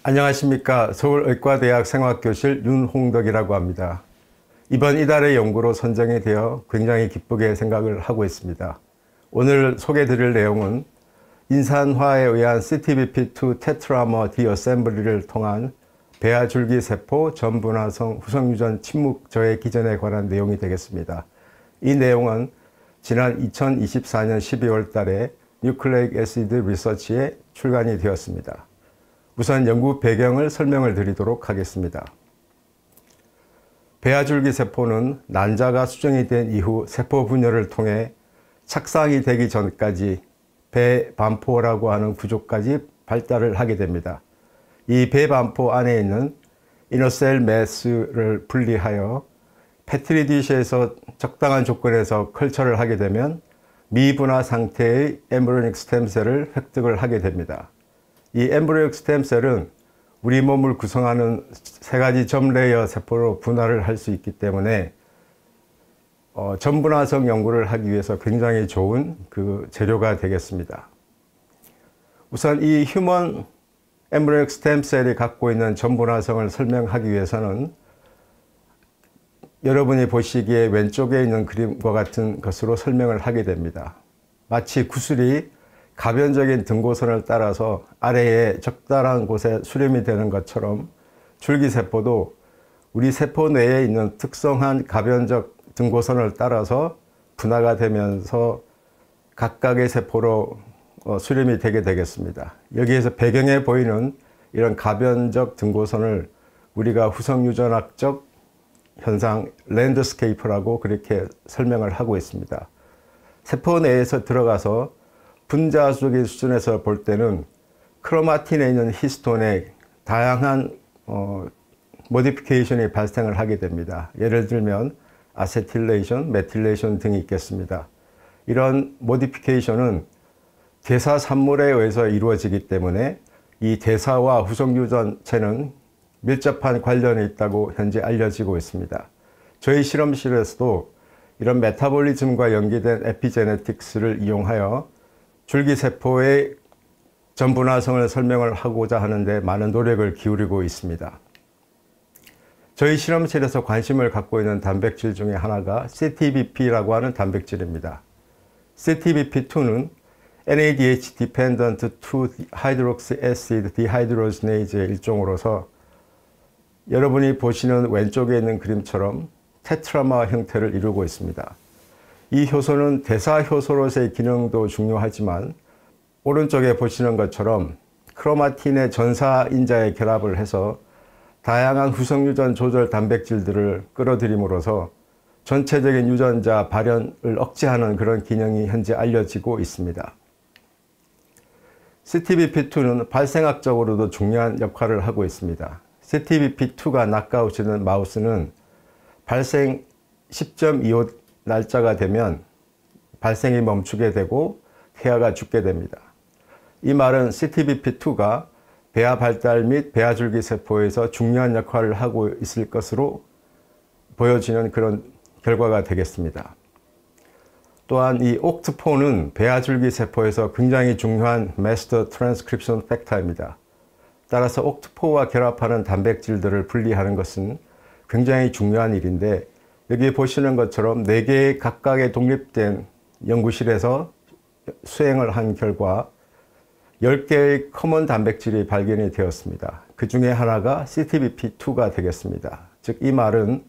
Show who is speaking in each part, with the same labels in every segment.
Speaker 1: 안녕하십니까. 서울의과대학 생화교실 윤홍덕이라고 합니다. 이번 이달의 연구로 선정이 되어 굉장히 기쁘게 생각을 하고 있습니다. 오늘 소개드릴 내용은 인산화에 의한 CTBP2 테트라머 디어셈블리를 통한 배아줄기세포 전분화성 후성유전 침묵 저해 기전에 관한 내용이 되겠습니다. 이 내용은 지난 2024년 12월 달에 뉴클레익 애시드 리서치에 출간이 되었습니다. 우선 연구 배경을 설명을 드리도록 하겠습니다. 배아줄기세포는 난자가 수정이 된 이후 세포 분열을 통해 착상이 되기 전까지 배반포라고 하는 구조까지 발달을 하게 됩니다. 이 배반포 안에 있는 이너셀 매스를 분리하여 페트리디시에서 적당한 조건에서 컬처를 하게 되면 미분화 상태의 엠브리오닉 스템셀을 획득을 하게 됩니다. 이 엠브리오닉 스템셀은 우리 몸을 구성하는 세 가지 점레이어 세포로 분화를 할 수 있기 때문에 전분화성 연구를 하기 위해서 굉장히 좋은 그 재료가 되겠습니다. 우선 이 휴먼 엠브리오닉 스템셀이 갖고 있는 전분화성을 설명하기 위해서는 여러분이 보시기에 왼쪽에 있는 그림과 같은 것으로 설명을 하게 됩니다. 마치 구슬이 가변적인 등고선을 따라서 아래에 적당한 곳에 수렴이 되는 것처럼 줄기세포도 우리 세포 내에 있는 특성한 가변적 등고선을 따라서 분화가 되면서 각각의 세포로 수렴이 되게 되겠습니다. 여기에서 배경에 보이는 이런 가변적 등고선을 우리가 후성유전학적 현상 랜드스케이프라고 그렇게 설명을 하고 있습니다. 세포 내에서 들어가서 분자적인 수준에서 볼 때는 크로마틴에 있는 히스톤에 다양한 모디피케이션이 발생을 하게 됩니다. 예를 들면 아세틸레이션, 메틸레이션 등이 있겠습니다. 이런 모디피케이션은 대사 산물에 의해서 이루어지기 때문에 이 대사와 후성유전체는 밀접한 관련이 있다고 현재 알려지고 있습니다. 저희 실험실에서도 이런 메타볼리즘과 연계된 에피제네틱스를 이용하여 줄기세포의 전분화성을 설명을 하고자 하는데 많은 노력을 기울이고 있습니다. 저희 실험실에서 관심을 갖고 있는 단백질 중에 하나가 CTBP라고 하는 단백질입니다. CTBP2는 NADH Dependent 2-Hydroxy Acid Dehydrogenase의 일종으로서 여러분이 보시는 왼쪽에 있는 그림처럼 테트라머 형태를 이루고 있습니다. 이 효소는 대사효소로서의 기능도 중요하지만 오른쪽에 보시는 것처럼 크로마틴의 전사인자에 결합을 해서 다양한 후성유전 조절 단백질들을 끌어들임으로써 전체적인 유전자 발현을 억제하는 그런 기능이 현재 알려지고 있습니다. CTBP2는 발생학적으로도 중요한 역할을 하고 있습니다. CTBP2가 낙가웃치는 마우스는 발생 10.25 날짜가 되면 발생이 멈추게 되고 태아가 죽게 됩니다. 이 말은 CTBP2가 배아 발달 및 배아줄기세포에서 중요한 역할을 하고 있을 것으로 보여지는 그런 결과가 되겠습니다. 또한 이 옥트4는 배아줄기세포에서 굉장히 중요한 마스터 트랜스크립션 팩터입니다. 따라서 옥트4와 결합하는 단백질들을 분리하는 것은 굉장히 중요한 일인데 여기 보시는 것처럼 4개의 각각의 독립된 연구실에서 수행을 한 결과 10개의 커먼 단백질이 발견이 되었습니다. 그 중에 하나가 CTBP2가 되겠습니다. 즉 이 말은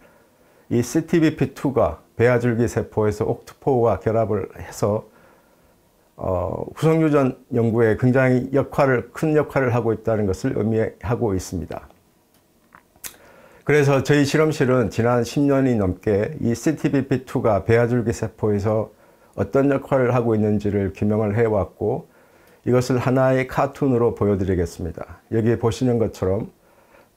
Speaker 1: 이 CTBP2가 배아줄기세포에서 옥트4와 결합을 해서 후성유전 연구에 굉장히 큰 역할을 하고 있다는 것을 의미하고 있습니다. 그래서 저희 실험실은 지난 10년이 넘게 이 CTBP2가 배아줄기세포에서 어떤 역할을 하고 있는지를 규명을 해왔고 이것을 하나의 카툰으로 보여드리겠습니다. 여기 보시는 것처럼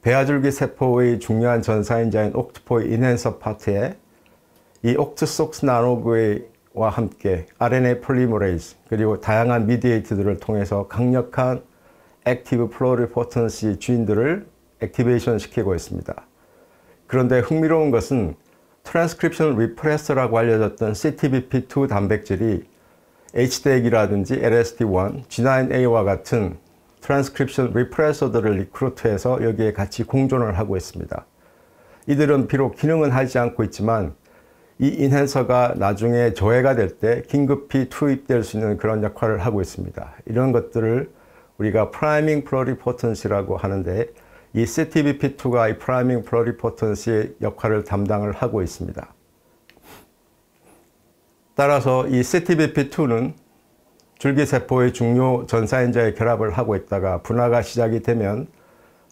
Speaker 1: 배아줄기세포의 중요한 전사인자인 옥트4의 인핸서 파트에 이 옥트속스 나노그와 함께 RNA 폴리머레이즈 그리고 다양한 미디에이트들을 통해서 강력한 액티브 플로리포턴시 주인들을 액티베이션 시키고 있습니다. 그런데 흥미로운 것은 트랜스크립션 리프레서라고 알려졌던 CTBP2 단백질이 HDAC이라든지 LSD1, G9A와 같은 트랜스크립션 리프레서들을 리크루트해서 여기에 같이 공존을 하고 있습니다. 이들은 비록 기능은 하지 않고 있지만 이 인핸서가 나중에 저해가 될 때 긴급히 투입될 수 있는 그런 역할을 하고 있습니다. 이런 것들을 우리가 프라이밍 플러리포턴시라고 하는데 이 CTBP2가 이 프라이밍 플러리포턴시의 역할을 담당을 하고 있습니다. 따라서 이 CTBP2는 줄기세포의 중요 전사인자의 결합을 하고 있다가 분화가 시작이 되면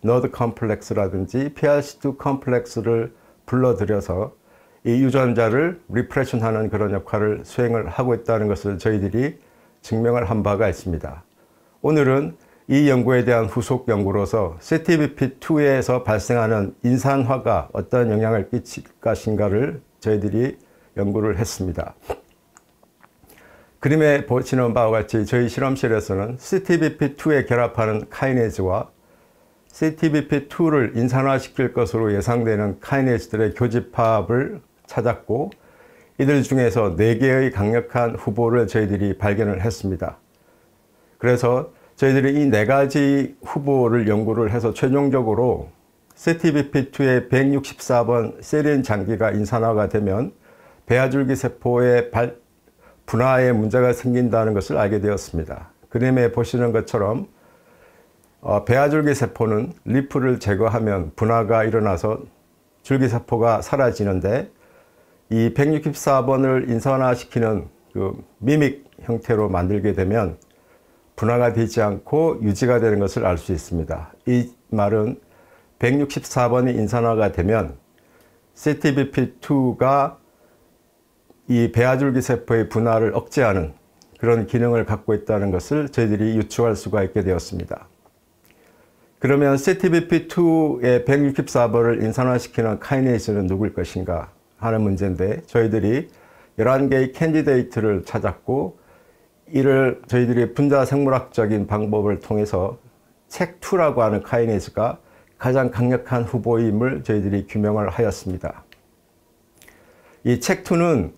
Speaker 1: 너드 컴플렉스라든지 PRC2 컴플렉스를 불러들여서 이 유전자를 리프레션하는 그런 역할을 수행을 하고 있다는 것을 저희들이 증명을 한 바가 있습니다. 오늘은 이 연구에 대한 후속 연구로서 CTBP2에서 발생하는 인산화가 어떤 영향을 끼칠 것인가를 저희들이 연구를 했습니다. 그림에 보시는 바와 같이 저희 실험실에서는 CTBP2에 결합하는 카이네즈와 CTBP2를 인산화시킬 것으로 예상되는 카이네즈들의 교집합을 찾았고 이들 중에서 4개의 강력한 후보를 저희들이 발견을 했습니다. 그래서 저희들이 이 4가지 후보를 연구를 해서 최종적으로 CTBP2의 164번 세린 장기가 인산화가 되면 배아줄기세포의 분화에 문제가 생긴다는 것을 알게 되었습니다. 그림에 보시는 것처럼 배아줄기세포는 리프를 제거하면 분화가 일어나서 줄기세포가 사라지는데 이 164번을 인산화시키는 그 미믹 형태로 만들게 되면 분화가 되지 않고 유지가 되는 것을 알 수 있습니다. 이 말은 164번이 인산화가 되면 CTBP2가 이 배아줄기세포의 분화를 억제하는 그런 기능을 갖고 있다는 것을 저희들이 유추할 수가 있게 되었습니다. 그러면 CTBP2의 164번을 인산화시키는 카이네이즈는 누구일 것인가 하는 문제인데 저희들이 11개의 캔디데이트를 찾았고 이를 저희들이 분자 생물학적인 방법을 통해서 책2라고 하는 카이네이즈가 가장 강력한 후보임을 저희들이 규명을 하였습니다. 이 책2는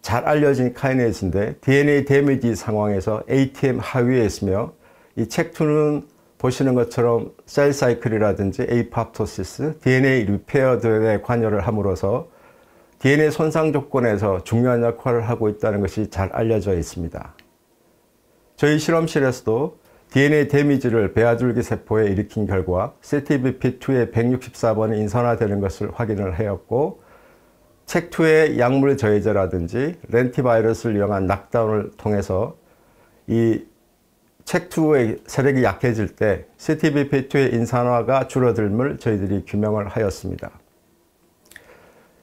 Speaker 1: 잘 알려진 카이네이즈인데 DNA 데미지 상황에서 ATM 하위에 있으며 이 책2는 보시는 것처럼 셀 사이클이라든지 에이팝토시스, DNA 리페어들에 관여를 함으로써 DNA 손상 조건에서 중요한 역할을 하고 있다는 것이 잘 알려져 있습니다. 저희 실험실에서도 DNA 데미지를 배아줄기 세포에 일으킨 결과 CTBP2의 164번이 인산화되는 것을 확인을 하였고 책2의 약물 저해제라든지 렌티바이러스를 이용한 낙다운을 통해서 이 책2의 세력이 약해질 때 CTBP2의 인산화가 줄어들음을 저희들이 규명을 하였습니다.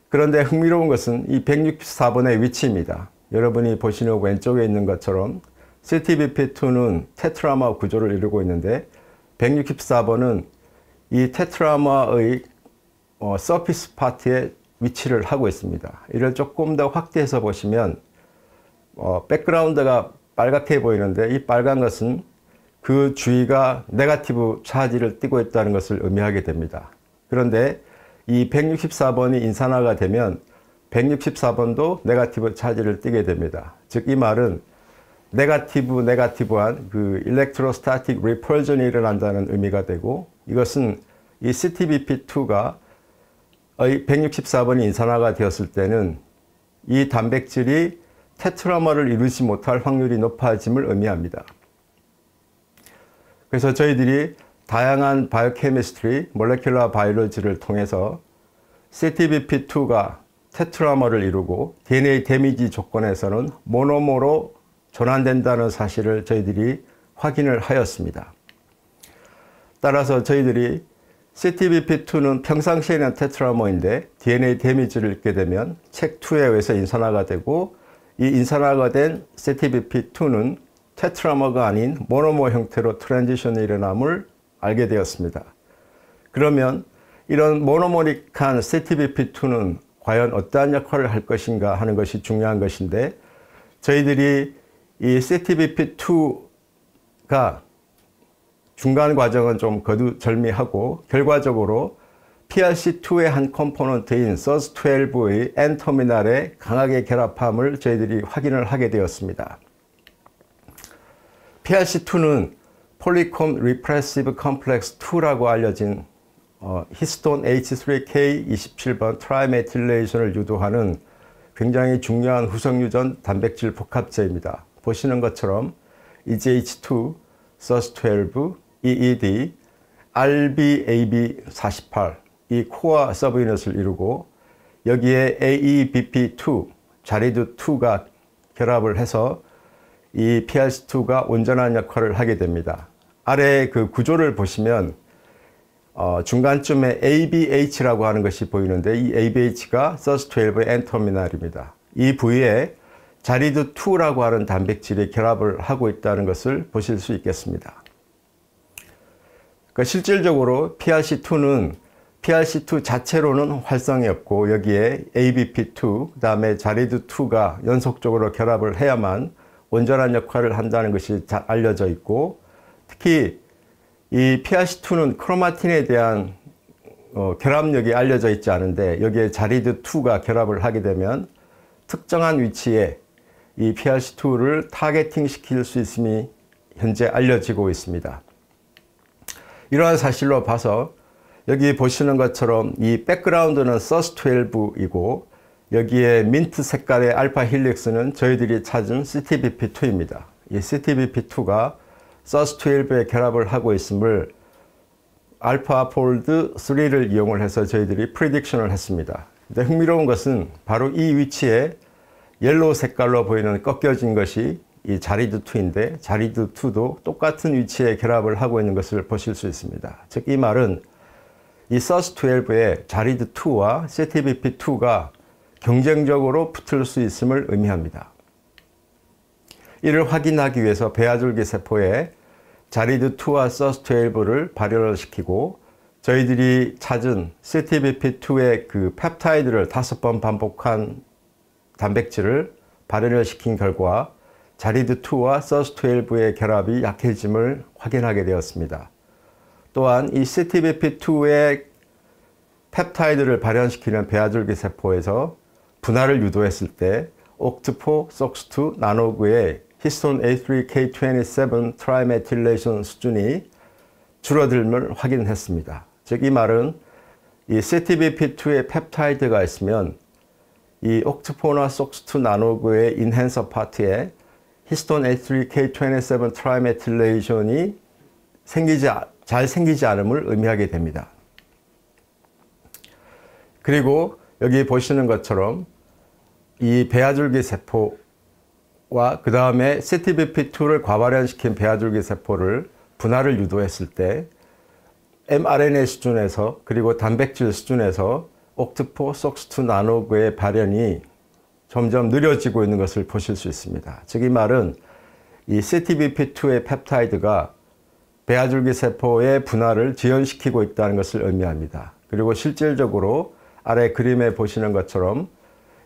Speaker 1: 그런데 흥미로운 것은 이 164번의 위치입니다. 여러분이 보시는 왼쪽에 있는 것처럼 CTBP2는 테트라마 구조를 이루고 있는데 164번은 이 테트라마의 서피스 파트에 위치를 하고 있습니다. 이를 조금 더 확대해서 보시면 백그라운드가 빨갛게 보이는데 이 빨간 것은 그 주위가 네거티브 차지를 띠고 있다는 것을 의미하게 됩니다. 그런데 이 164번이 인산화가 되면 164번도 네거티브 차지를 띠게 됩니다. 즉 이 말은 네거티브한 그 일렉트로스타틱 리펄전이 일어난다는 의미가 되고 이것은 이 CTBP2가 164번이 인산화가 되었을 때는 이 단백질이 테트라머를 이루지 못할 확률이 높아짐을 의미합니다. 그래서 저희들이 다양한 바이오케미스트리, 몰레큘러 바이올로지를 통해서 CTBP2가 테트라머를 이루고 DNA 데미지 조건에서는 모노모로 전환된다는 사실을 저희들이 확인을 하였습니다. 따라서 저희들이 CTBP2는 평상시에는 테트라머인데 DNA 데미지를 입게 되면 책2에 의해서 인산화가 되고 이 인산화가 된 CTBP2는 테트라머가 아닌 모노머 형태로 트랜지션이 일어남을 알게 되었습니다. 그러면 이런 모노머릭한 CTBP2는 과연 어떠한 역할을 할 것인가 하는 것이 중요한 것인데 저희들이 이 CTBP2가 중간 과정은 좀 거두절미하고 결과적으로 PRC2의 한 컴포넌트인 SOS12의 N-터미널에 강하게 결합함을 저희들이 확인을 하게 되었습니다. PRC2는 폴리콤 리프레시브 컴플렉스 2라고 알려진 히스톤 H3K 27번 트라이메틸레이션을 유도하는 굉장히 중요한 후성유전 단백질 복합제입니다. 보시는 것처럼 EZH2, SUS12, EED, RBAB48 이 코어 서브유닛을 이루고 여기에 AEBP2, 자리두2가 결합을 해서 이 PRC2가 온전한 역할을 하게 됩니다. 아래 그 구조를 보시면 중간쯤에 ABH라고 하는 것이 보이는데 이 ABH가 SUS12의 N터미널입니다. 이 부위에 자리두2라고 하는 단백질이 결합을 하고 있다는 것을 보실 수 있겠습니다. 그러니까 실질적으로 PRC2는 PRC2 자체로는 활성이 없고 여기에 ABP2, 그 다음에 자리두2가 연속적으로 결합을 해야만 온전한 역할을 한다는 것이 잘 알려져 있고 특히 이 PRC2는 크로마틴에 대한 결합력이 알려져 있지 않은데 여기에 자리두2가 결합을 하게 되면 특정한 위치에 이 PRC2를 타겟팅 시킬 수 있음이 현재 알려지고 있습니다. 이러한 사실로 봐서 여기 보시는 것처럼 이 백그라운드는 SUS12이고 여기에 민트 색깔의 알파 힐릭스는 저희들이 찾은 CTBP2입니다. 이 CTBP2가 SUS12에 결합을 하고 있음을 알파 폴드 3를 이용을 해서 저희들이 프리딕션을 했습니다. 근데 흥미로운 것은 바로 이 위치에 옐로우 색깔로 보이는 꺾여진 것이 이 자리두2인데 자리두2도 똑같은 위치에 결합을 하고 있는 것을 보실 수 있습니다. 즉 이 말은 이 SUS12에 자리두2와 CTBP2가 경쟁적으로 붙을 수 있음을 의미합니다. 이를 확인하기 위해서 배아줄기 세포에 자리두2와 SUS12를 발현을 시키고 저희들이 찾은 CTBP2의 그 펩타이드를 5번 반복한 단백질을 발현을 시킨 결과 자리두2와 SUS12의 결합이 약해짐을 확인하게 되었습니다. 또한 이 CTBP2의 펩타이드를 발현시키는 배아줄기 세포에서 분할을 유도했을 때 옥트포 속스2 나노그의 히스톤 A3K27 트라이메틸레이션 수준이 줄어들음을 확인했습니다. 즉 이 말은 이 CTBP2의 펩타이드가 있으면 이 옥트포나 속스2 나노그의 인핸서 파트에 히스톤 A3K27 트라이메틸레이션이 잘 생기지 않음을 의미하게 됩니다. 그리고 여기 보시는 것처럼 이 배아줄기 세포와 그 다음에 CTBP2를 과발현시킨 배아줄기 세포를 분할을 유도했을 때 mRNA 수준에서 그리고 단백질 수준에서 옥트포 속스2 나노그의 발현이 점점 느려지고 있는 것을 보실 수 있습니다. 즉 이 말은 이 CTBP2의 펩타이드가 배아줄기 세포의 분할을 지연시키고 있다는 것을 의미합니다. 그리고 실질적으로 아래 그림에 보시는 것처럼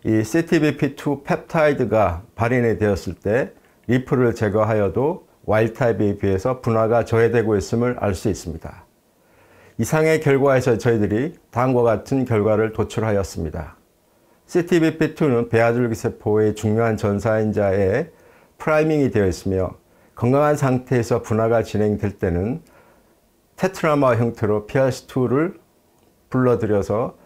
Speaker 1: 이 CTBP2 펩타이드가 발현이 되었을 때 리프를 제거하여도 와일드타입에 비해서 분화가 저해되고 있음을 알 수 있습니다. 이상의 결과에서 저희들이 다음과 같은 결과를 도출하였습니다. CTBP2는 배아줄기 세포의 중요한 전사인자에 프라이밍이 되어 있으며 건강한 상태에서 분화가 진행될 때는 테트라머 형태로 PRC2를 불러들여서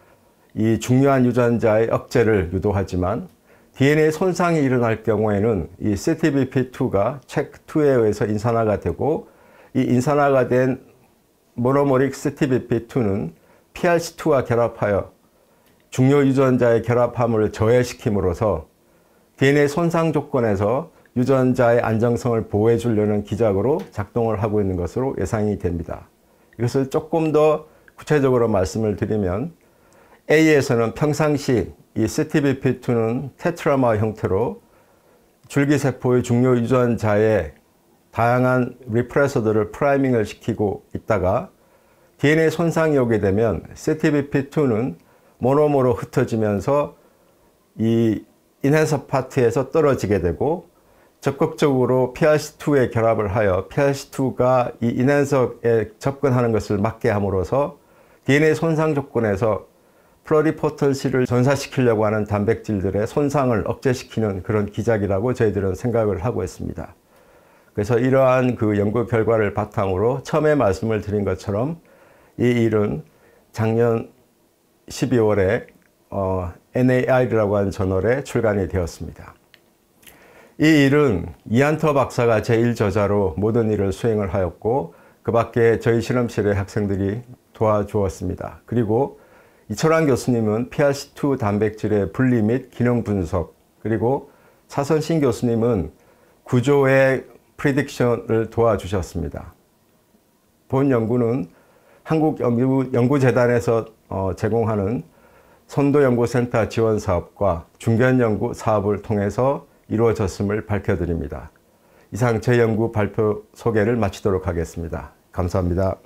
Speaker 1: 이 중요한 유전자의 억제를 유도하지만 DNA 손상이 일어날 경우에는 이 CTBP2가 체크2에 의해서 인산화가 되고 이 인산화가 된 모노모릭 CTBP2는 PRC2와 결합하여 중요 유전자의 결합함을 저해시킴으로써 DNA 손상 조건에서 유전자의 안정성을 보호해 주려는 기작으로 작동을 하고 있는 것으로 예상이 됩니다. 이것을 조금 더 구체적으로 말씀을 드리면 A에서는 평상시 이 CTBP2는 테트라머 형태로 줄기세포의 중요 유전자의 다양한 리프레서들을 프라이밍을 시키고 있다가 DNA 손상이 오게 되면 CTBP2는 모노모로 흩어지면서 이 인핸서 파트에서 떨어지게 되고 적극적으로 PRC2에 결합을 하여 PRC2가 이 인핸서에 접근하는 것을 막게 함으로써 DNA 손상 조건에서 플러리포털시를 전사시키려고 하는 단백질들의 손상을 억제시키는 그런 기작이라고 저희들은 생각을 하고 있습니다. 그래서 이러한 그 연구 결과를 바탕으로 처음에 말씀을 드린 것처럼 이 일은 작년 12월에 NAR이라고 하는 저널에 출간이 되었습니다. 이 일은 이안터 박사가 제1저자로 모든 일을 수행을 하였고 그 밖에 저희 실험실의 학생들이 도와주었습니다. 그리고 이철환 교수님은 PRC2 단백질의 분리 및 기능 분석, 그리고 차선신 교수님은 구조의 프리딕션을 도와주셨습니다. 본 연구는 한국연구재단에서 제공하는 선도연구센터 지원사업과 중견연구 사업을 통해서 이루어졌음을 밝혀드립니다. 이상 제 연구 발표 소개를 마치도록 하겠습니다. 감사합니다.